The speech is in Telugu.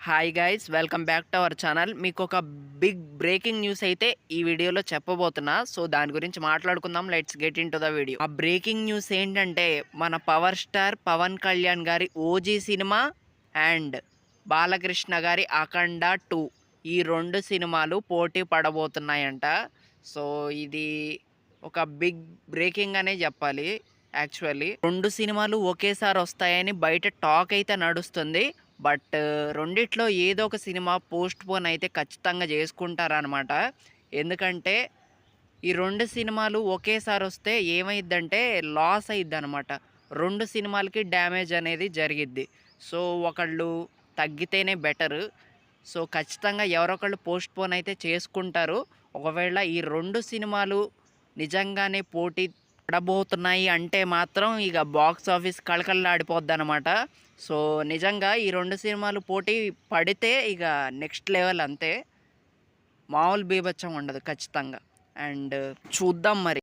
Hi guys, welcome back to our channel. మీకు ఒక బిగ్ బ్రేకింగ్ న్యూస్ అయితే ఈ వీడియోలో చెప్పబోతున్నా. సో దాని గురించి మాట్లాడుకుందాం. Let's get in to the video. ఆ బ్రేకింగ్ న్యూస్ ఏంటంటే, మన పవర్ స్టార్ పవన్ కళ్యాణ్ గారి ఓజీ సినిమా అండ్ బాలకృష్ణ గారి అఖండ 2 ఈ రెండు సినిమాలు పోటీ పడబోతున్నాయంట. సో ఇది ఒక బిగ్ బ్రేకింగ్ అనే చెప్పాలి. యాక్చువల్లీ రెండు సినిమాలు ఒకేసారి వస్తాయని బయట టాక్ అయితే నడుస్తుంది. బట్ రెండిట్లో ఏదో ఒక సినిమా పోస్ట్ పోన్ అయితే ఖచ్చితంగా చేసుకుంటారనమాట. ఎందుకంటే ఈ రెండు సినిమాలు ఒకేసారి వస్తే ఏమైద్దంటే లాస్ అయిద్ది అనమాట. రెండు సినిమాలకి డ్యామేజ్ అనేది జరిగిద్ది. సో ఒకళ్ళు తగ్గితేనే బెటరు. సో ఖచ్చితంగా ఎవరొకళ్ళు పోస్ట్ పోన్ అయితే చేసుకుంటారు. ఒకవేళ ఈ రెండు సినిమాలు నిజంగానే పోటీ పడబోతున్నాయి అంటే మాత్రం ఇక బాక్స్ ఆఫీస్ కళకళలాడిపోద్ది అనమాట. సో నిజంగా ఈ రెండు సినిమాలు పోటీ పడితే ఇక నెక్స్ట్ లెవెల్ అంతే. మామూలు బీభత్సం ఉండదు ఖచ్చితంగా. అండ్ చూద్దాం మరి.